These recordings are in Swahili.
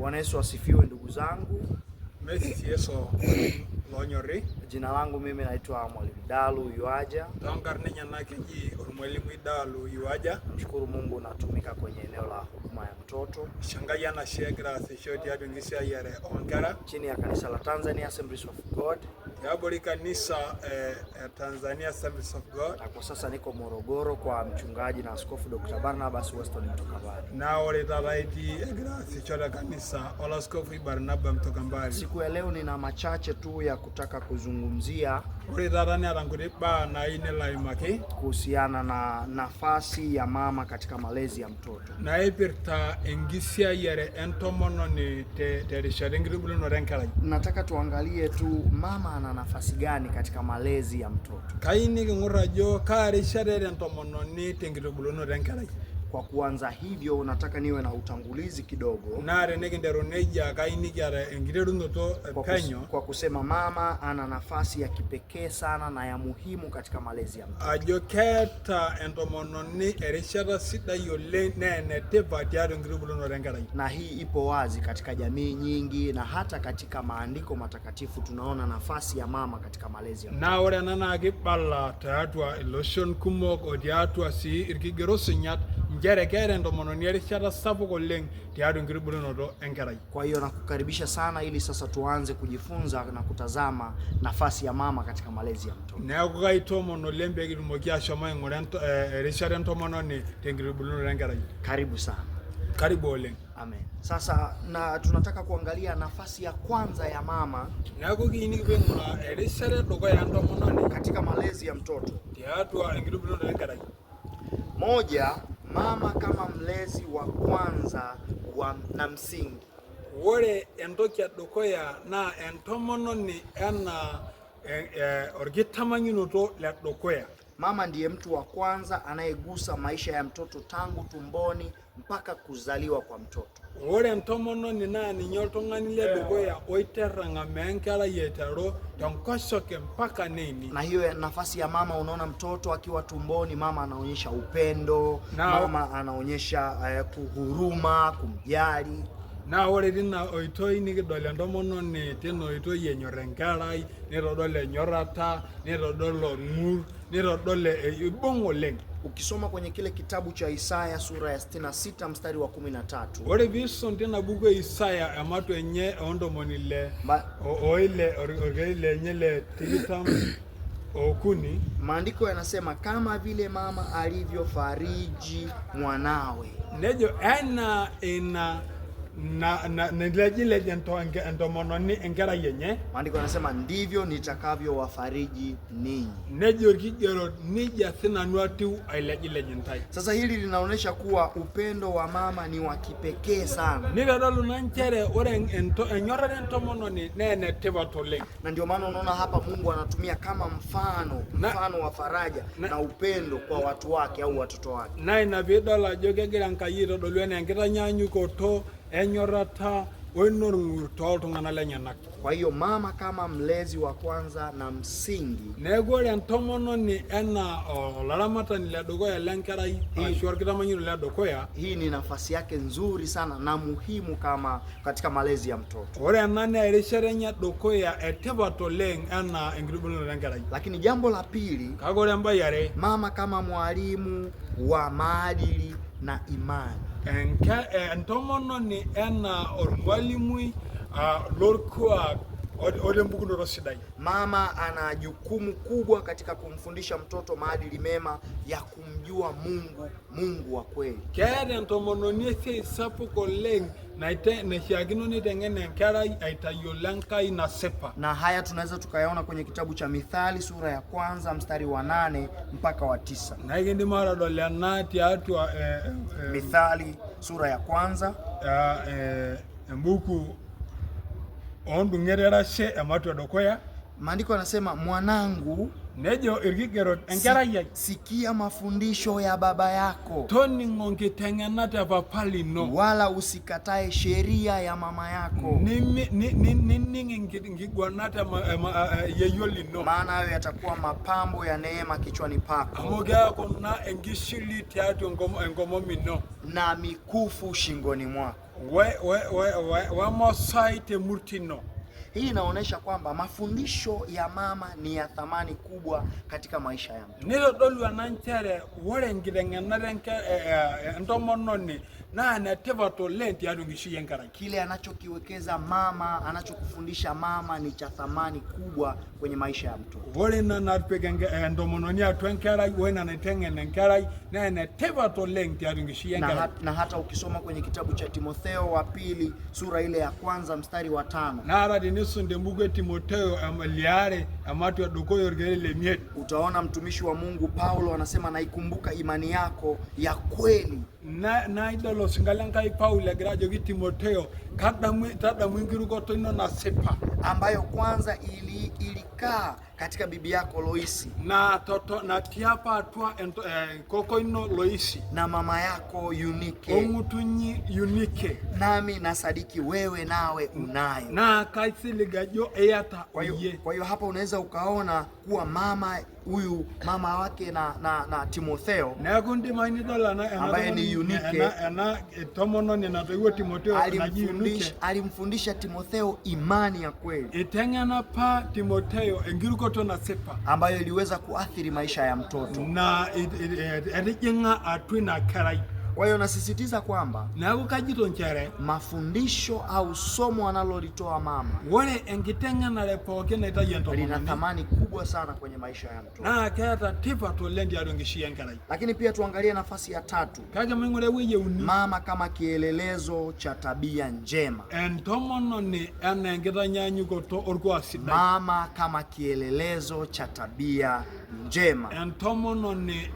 Bwana Yesu asifiwe ndugu zangu. Messi Yeso Lonyori. Jina langu mimi naitwa Mwalimu Dalu Yuaja. Tangarnenya nakeji Mwalimu Dalu Yuaja. Namshukuru Mungu natumika kwenye eneo la huduma ya mtoto. Shangaya na shegra seshoti ya dungisia yare ongara. Chini ya kanisa la Tanzania Assemblies of God. Yabori kanisa Tanzania Assemblies of God. Na kwa sasa niko Morogoro kwa mchungaji na askofu Dr. Barnabas Weston Mtokambali. Na ole taraiti egra seshota kanisa Ola askofu Barnabas Mtokambali. Siku ya leo nina machache tu ya kutaka kuzungumzia kuhusiana na nafasi ya mama katika malezi ya mtoto. Nataka tuangalie tu mama ana nafasi gani katika malezi ya mtoto. Kwa kuanza hivyo nataka niwe na utangulizi kidogo kwa kusema mama ana nafasi ya kipekee sana na ya muhimu katika malezi ya mtoto. Na hii ipo wazi katika jamii nyingi na hata katika maandiko matakatifu tunaona nafasi ya mama katika malezi ya mtoto. Kwa hiyo nakukaribisha sana ili sasa tuanze kujifunza na kutazama nafasi ya mama katika malezi ya mtoto. Karibu sana. Karibu ole. Amen. Sasa na tunataka kuangalia nafasi ya kwanza ya mama katika malezi ya mtoto. Moja, mama kama mlezi wa kwanza na msingi. Wore endokia dokoya na entomononi ena orgitamanyunoto la dokoya. Mama ndiye mtu wa kwanza anayegusa maisha ya mtoto tangu tumboni mpaka kuzaliwa kwa mtoto. Wore entomononi na ninyoltongani le dokoya oiteranga menkala yetaro tonkoshoke mpaka nini. Na hiyo nafasi ya mama, unaona mtoto akiwa tumboni mama anaonyesha upendo, mama anaonyesha kuhuruma, kumjali. Na wore dina oitoi nikidole ntomononi teno oitoi enyorenkarai nitodole nyorata nitodolo ngur nitodole ibongoleng. Ukisoma kwenye kile kitabu cha Isaya sura ya 66 mstari wa 13. Wore biso tena buku Isaya amato enye ondomonile oile orgeile nyele tilitam okuni. Maandiko yanasema kama vile mama alivyofariji mwanawe. Nejo ina na nilejile jento mononi engara yenye. Maandiko yanasema ndivyo nitakavyo wafariji ninyi. Nejo kijero nija thina nuatu ailejile jentai. Sasa hili linaonyesha kuwa upendo wa mama ni wa kipekee sana. Nigadolu nanchere ore enyorare ntomononi nene tebatole. Na ndio maana unaona hapa Mungu anatumia kama mfano wa faraja na upendo kwa watu wake au watoto wake. Na inabidola jogegera nkayiro dolwene ngiranyanyuko to enyorata wenorngur toltungana lenyanak. Kwa hiyo mama kama mlezi wa kwanza na msingi. Negore ntomononi ena olaramata nile dogoya lenkerai ashorkitamanyiro le dogoya. Hii ni nafasi yake nzuri sana na muhimu kama katika malezi ya mtoto. Ore nane eresherenya dogoya etebatoleng ena engribuno lenkerai. Lakini jambo la pili, kagore mbayare, mama kama mwalimu wa maadili na imani. Entomononi ena ormwalimui lorkuak odembukundo rosidai. Mama ana jukumu kubwa katika kumfundisha mtoto maadili mema ya kumjua Mungu wa kweli. Kere entomononi sapuko leng na shiaginoni tengene nkerai aitayolenka inasepa. Na haya tunaweza tukayaona kwenye kitabu cha Mithali sura ya 1 mstari wa 8 mpaka wa 9. Na hii mara dolana tiatu Mithali sura ya 1 mbuku ondungerera she amatu dokoya. Maandiko yanasema mwanangu, nejo irkigero enkerai sikia mafundisho ya baba yako, toni ngongi tengenate papali no, wala usikatae sheria ya mama yako. Nini ngigwanate yeyoli no, maana hayo yatakuwa mapambo ya neema kichwani pako. Amoga kona engishili tiatu ngomomi no, na mikufu shingoni mwako. we Masai te murtino. Hii inaonyesha kwamba mafundisho ya mama ni ya thamani kubwa katika maisha ya mtu. Nilo dolu ananchere wore ngidengenare ntomononi na netevato lenti adungishi yenkara. Kile anachokiwekeza mama, anachokufundisha mama ni cha thamani kubwa kwenye maisha ya mtu. Wore na narpegenge ntomononi atwenkara wena netengenenkara na netevato lenti adungishi yenkara. Na hata ukisoma kwenye kitabu cha Timotheo wa pili sura ile ya 1 mstari wa 5. Nara dinisunde mbuge Timotheo amaliare amatu ya dokoyo orgelele miet. Utaona mtumishi wa Mungu Paulo anasema naikumbuka imani yako ya kweli. Na idolo singalankai Paulo grajo ki Timotheo tada mwingiru goto ino na sepa ambayo kwanza ilikaa katika bibi yako Loisi na toto na tiapa atwa koko ino Loisi na mama yako Eunike omutunyi Eunike nami na sadiki wewe nawe unayo na kaisiligajo eyata. Kwa hiyo hapa unaweza ukaona kuwa huyu mama wake na Timotheo na kundi maini dola na ambaye ni Eunike na tomono ni natoiwo Timotheo alimfundisha Timotheo imani ya kweli itengana pa Timotheo engirukoto na sepa ambayo iliweza kuathiri maisha ya mtoto na erijenga atwina karai. Kwa hiyo nasisitiza kwamba na ukajito nchere mafundisho au somo analolitoa mama wale engitengana lepoke na itaje lina thamani kubwa sana kwenye maisha ya mtoto. Na kata tipa to lendi adongishi karai. Lakini pia tuangalie nafasi ya 3. Kage mwingole wije uni mama kama kielelezo cha tabia njema. Entomono ni engitanyanyuko to orko asida. Mama kama kielelezo cha tabia njema. Entomono ni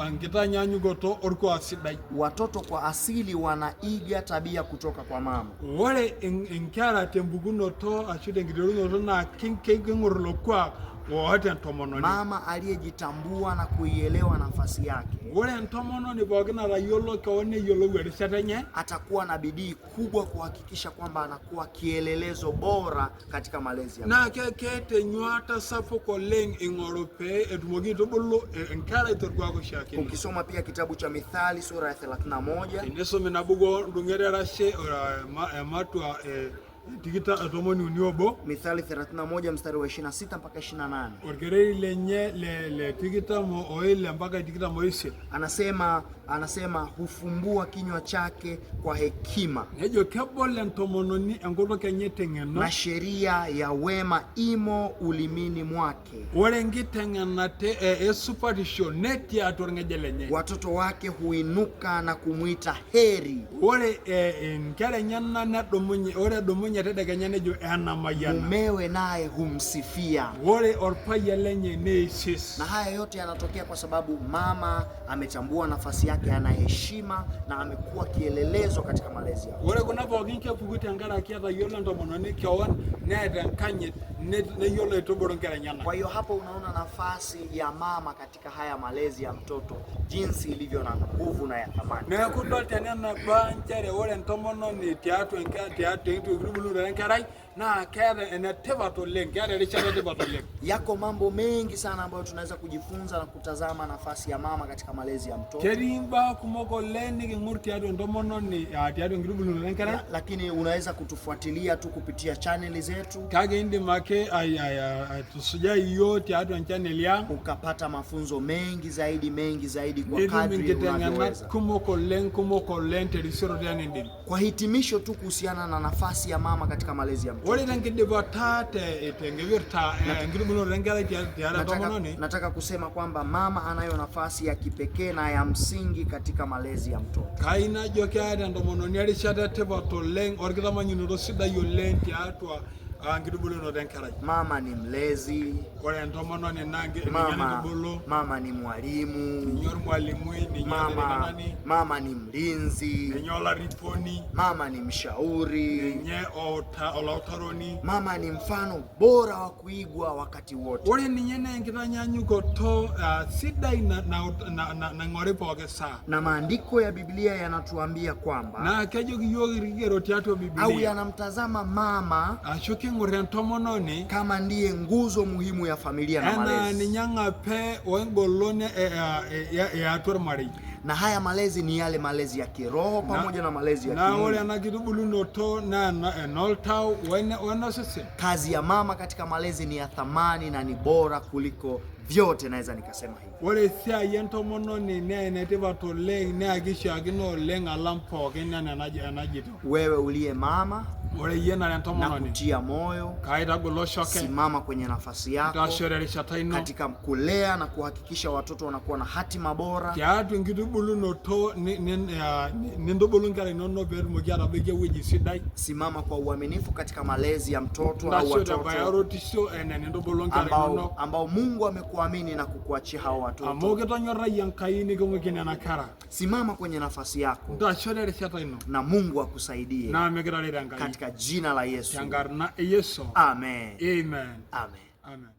engitanyanyuko to orko asida. Watoto kwa asili wanaiga tabia kutoka kwa mama. Wale inkara tembuguno to ashude ngidoruno to na kinkengurlo kwa wote ntomono ni mama aliyejitambua na kuielewa nafasi yake. Wale ntomono ni bogena la yolo kaone yolo wele setenye atakuwa na bidii kubwa kuhakikisha kwamba anakuwa kielelezo bora katika malezi ya na kete nywata sapo ko leng ingorope edumogi to bollo enkara itorgwa ko shaki. Ukisoma pia kitabu cha Mithali sura ya 31 ineso menabugo ndungerera she matwa tikita atomoni uniobo Mithali 31 mstari wa 26 mpaka 28. Orgerei lenye le tikita mo oile mpaka tikita moise. Anasema hufumbua kinywa chake kwa hekima. Nejo kebole ntomononi engoto kenye tengeno. Na sheria ya wema imo ulimini mwake. Wale ngitengena te superstition neti atorngejelenye. Watoto wake huinuka na kumuita heri. Wale nkere nyana na domunye ore domunye tedekenya nejo anamayana. Mumewe naye humsifia. Wale orpaya lenye nesis. Na haya yote yanatokea kwa sababu mama ametambua nafasi yake, ana heshima na amekuwa kielelezo katika malezi yake. Wale kunapo ginke fuguti angara kiata yolo ntomononi kiawan na dankanye ne yolo itoborongera nyana. Kwa hiyo hapo unaona nafasi ya mama katika haya malezi ya mtoto jinsi ilivyo na nguvu na ya thamani. Na kudote nena banchere wale ntomononi tiatu itu grubulu rankarai na kaya enetevato leng kaya richaratevato leng. Yako mambo mengi sana ambayo tunaweza kujifunza na kutazama nafasi ya mama katika malezi ya mtoto. Kerimba kumoko lendi ngurti ado ntomononi atiado grubulu rankarai. Lakini unaweza kutufuatilia tu kupitia channel zetu. Kage indi make tusujai yote ado channel ya ukapata mafunzo mengi zaidi kwa kadri unavyoweza. Kumoko len terisoro yani. Kwa hitimisho tu kuhusiana na nafasi ya mama katika malezi ya mtoto. Wale nangedebata tengevirta ngirumuno rengala tiara tomononi. Nataka kusema kwamba mama anayo nafasi ya kipekee na ya msingi katika malezi ya mtoto. Kaina jokiada ndomononi ali shada tebato leng orgama nyuno sida yo len tiatwa mama ni mlezi, mama ni mwalimu, mama ni mlinzi, mama ni mshauri, mama ni mfano bora wa kuigwa wakati wote. Na maandiko ya Biblia yanatuambia kwamba au yanamtazama mama king'or entomononi kama ndiye nguzo muhimu ya familia na enaa malezi. ninye ng'ape wengolon eatua ormarei. Na haya malezi ni yale malezi ya kiroho pamoja na malezi ya na ore kimwili. ena kitubulunoto na enoltau wenosesen. Kazi ya mama katika malezi ni ya thamani na ni bora kuliko vyote, naweza nikasema hivi. Ore esiai entomononi naa enetipat oleng naa kishiakino oleng alam pookin enaa enajito. Wewe uliye mama, Ore yeye nare na entomononi kutia moyo, kaitagolo shoke simama kwenye nafasi yako taasishore erishata ino katika kulea na kuhakikisha watoto wanakuwa na hatima bora. tiatua enkitubulunoto nintubulu nkera inonok peetumoki atabaiki ewueji sidai. Simama kwa uaminifu katika malezi ya mtoto au Ntasho watoto tebayarotisho enaa nintubulu nkera inonok ambao Mungu amekuamini na kukuachia hao watoto. amu kitonyorrayie Enkai niking'uiki nena kera. Simama kwenye nafasi yako Ntaasishore erishata ino na Mungu akusaidie naa mikitaret Enkai katika jina la Yesu. tenkarna e Yesu. Amen. Amen. Amen. Amen.